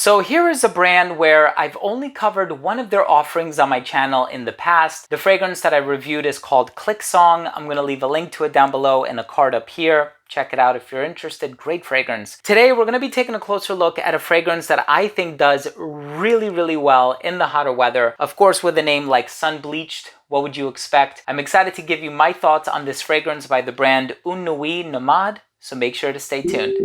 So here is a brand where I've only covered one of their offerings on my channel in the past. The fragrance that I reviewed is called Click Song. I'm going to leave a link to it down below and a card up here. Check it out if you're interested. Great fragrance. Today, we're going to be taking a closer look at a fragrance that I think does really well in the hotter weather. Of course, with a name like Sun Bleached, what would you expect? I'm excited to give you my thoughts on this fragrance by the brand Une Nuit Nomade, so make sure to stay tuned.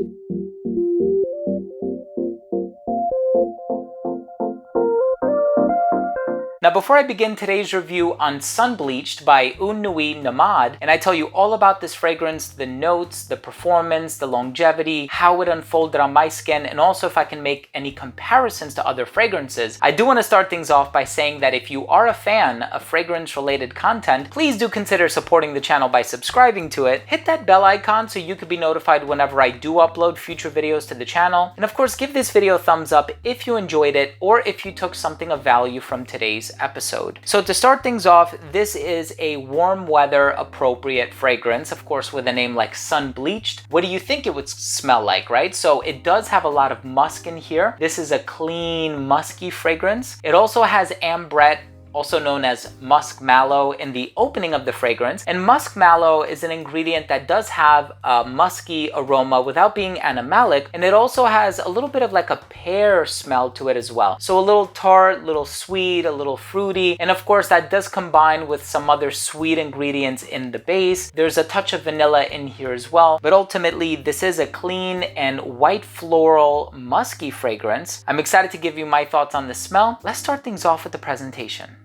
Now, before I begin today's review on Sun Bleached by Une Nuit Nomade, and I tell you all about this fragrance, the notes, the performance, the longevity, how it unfolded on my skin, and also if I can make any comparisons to other fragrances, I do want to start things off by saying that if you are a fan of fragrance-related content, please do consider supporting the channel by subscribing to it. Hit that bell icon so you can be notified whenever I do upload future videos to the channel. And of course, give this video a thumbs up if you enjoyed it or if you took something of value from today's episode. So to start things off, this is a warm weather appropriate fragrance, of course with a name like Sun Bleached. What do you think it would smell like, right? So it does have a lot of musk in here. This is a clean, musky fragrance. It also has ambrette, also known as musk mallow, in the opening of the fragrance. And musk mallow is an ingredient that does have a musky aroma without being animalic, and it also has a little bit of like a pear smell to it as well. So a little tart, a little sweet, a little fruity, and of course that does combine with some other sweet ingredients in the base. There's a touch of vanilla in here as well, but ultimately this is a clean and white floral musky fragrance. I'm excited to give you my thoughts on the smell. Let's start things off with the presentation.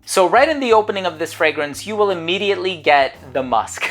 So right in the opening of this fragrance, you will immediately get the musk.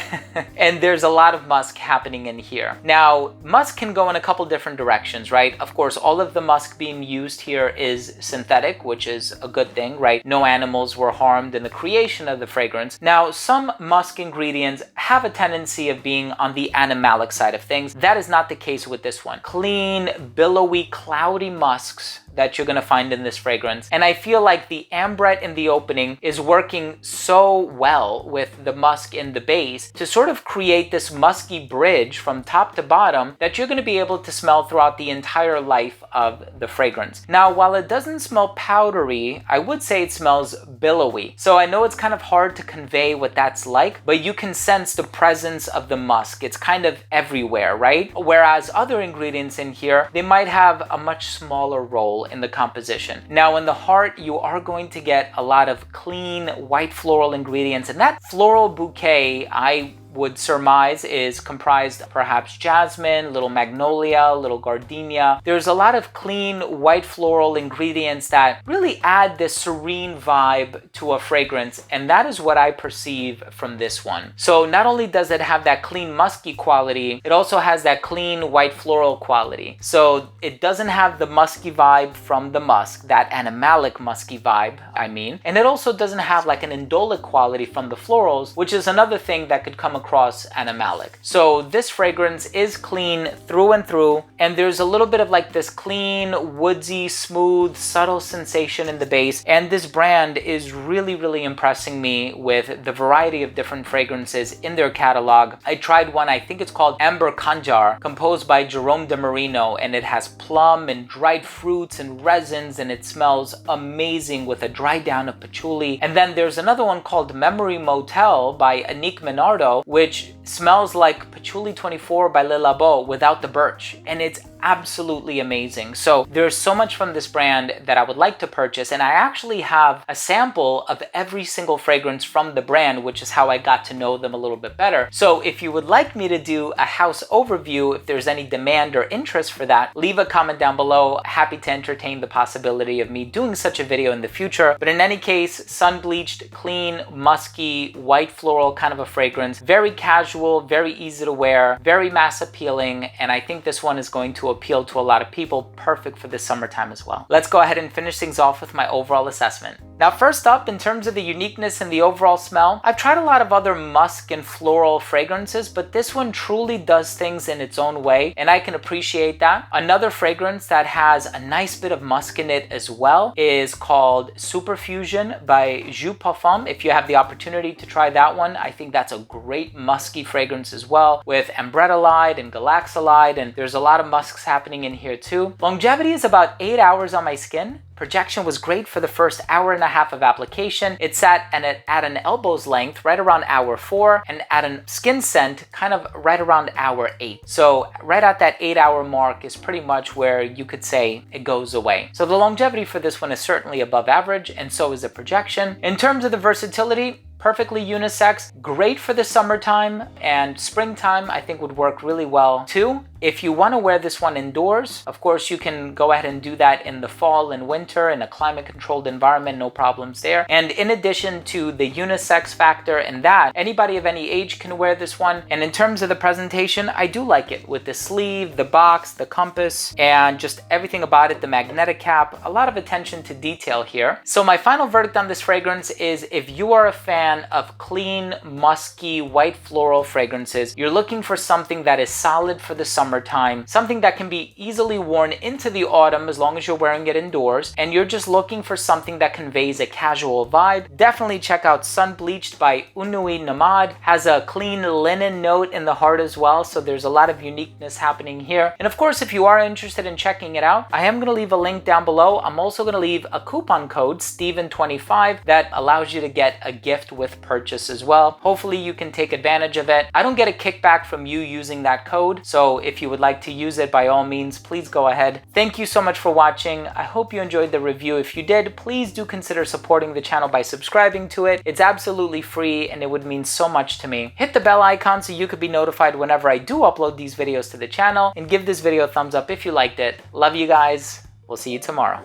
And there's a lot of musk happening in here. Now, musk can go in a couple different directions, right? Of course, all of the musk being used here is synthetic, which is a good thing, right? No animals were harmed in the creation of the fragrance. Now, some musk ingredients have a tendency of being on the animalic side of things. That is not the case with this one. Clean, billowy, cloudy musks that you're gonna find in this fragrance. And I feel like the ambrette in the opening is working so well with the musk in the base to sort of create this musky bridge from top to bottom that you're gonna be able to smell throughout the entire life of the fragrance. Now, while it doesn't smell powdery, I would say it smells billowy. So I know it's kind of hard to convey what that's like, but you can sense the presence of the musk. It's kind of everywhere, right? Whereas other ingredients in here, they might have a much smaller role in the composition. Now in the heart, you are going to get a lot of clean white floral ingredients, and that floral bouquet, I would surmise, is comprised of perhaps jasmine, little magnolia, little gardenia. There's a lot of clean white floral ingredients that really add this serene vibe to a fragrance, and that is what I perceive from this one. So not only does it have that clean musky quality, it also has that clean white floral quality. So it doesn't have the musky vibe from the musk, that animalic musky vibe, I mean, and it also doesn't have like an indolic quality from the florals, which is another thing that could come across animalic. So this fragrance is clean through and through, and there's a little bit of like this clean, woodsy, smooth, subtle sensation in the base, and this brand is really impressing me with the variety of different fragrances in their catalog. I tried one, I think it's called Amber Kanjar, composed by Jerome de Marino, and it has plum and dried fruits and resins, and it smells amazing with a dry down of patchouli. And then there's another one called Memory Motel by Annick Menardo, which smells like Patchouli 24 by Le Labo without the birch, and it's absolutely amazing. So there's so much from this brand that I would like to purchase, and I actually have a sample of every single fragrance from the brand, which is how I got to know them a little bit better. So if you would like me to do a house overview, if there's any demand or interest for that, leave a comment down below. Happy to entertain the possibility of me doing such a video in the future. But in any case, Sun Bleached, clean, musky, white floral kind of a fragrance, very casual, very easy to wear, very mass appealing, and I think this one is going to appeal to a lot of people, perfect for the summertime as well. Let's go ahead and finish things off with my overall assessment. Now, first up, in terms of the uniqueness and the overall smell, I've tried a lot of other musk and floral fragrances, but this one truly does things in its own way, and I can appreciate that. Another fragrance that has a nice bit of musk in it as well is called Superfusion by PERFUMES. If you have the opportunity to try that one, I think that's a great musky fragrance as well, with ambretolide and galaxolide, and there's a lot of musks happening in here too. Longevity is about 8 hours on my skin. Projection was great for the first hour and a half of application. It sat at an elbow's length right around hour 4, and at a skin scent kind of right around hour 8. So right at that 8-hour mark is pretty much where you could say it goes away. So the longevity for this one is certainly above average, and so is the projection. In terms of the versatility, perfectly unisex, great for the summertime, and springtime I think would work really well too. If you want to wear this one indoors, of course you can go ahead and do that in the fall and winter in a climate controlled environment, no problems there. And in addition to the unisex factor and that, anybody of any age can wear this one. And in terms of the presentation, I do like it with the sleeve, the box, the compass, and just everything about it, the magnetic cap, a lot of attention to detail here. So my final verdict on this fragrance is, if you are a fan of clean, musky, white floral fragrances, you're looking for something that is solid for the summertime, something that can be easily worn into the autumn as long as you're wearing it indoors, and you're just looking for something that conveys a casual vibe, definitely check out Sun Bleached by Une Nuit Nomade. Has a clean linen note in the heart as well, so there's a lot of uniqueness happening here. And of course, if you are interested in checking it out, I am going to leave a link down below. I'm also going to leave a coupon code, Steven25, that allows you to get a gift with purchase as well. Hopefully you can take advantage of it. I don't get a kickback from you using that code, so if you would like to use it, by all means, please go ahead. Thank you so much for watching. I hope you enjoyed the review. If you did, please do consider supporting the channel by subscribing to it. It's absolutely free and it would mean so much to me. Hit the bell icon so you could be notified whenever I do upload these videos to the channel, and give this video a thumbs up if you liked it. Love you guys. We'll see you tomorrow.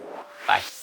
Bye.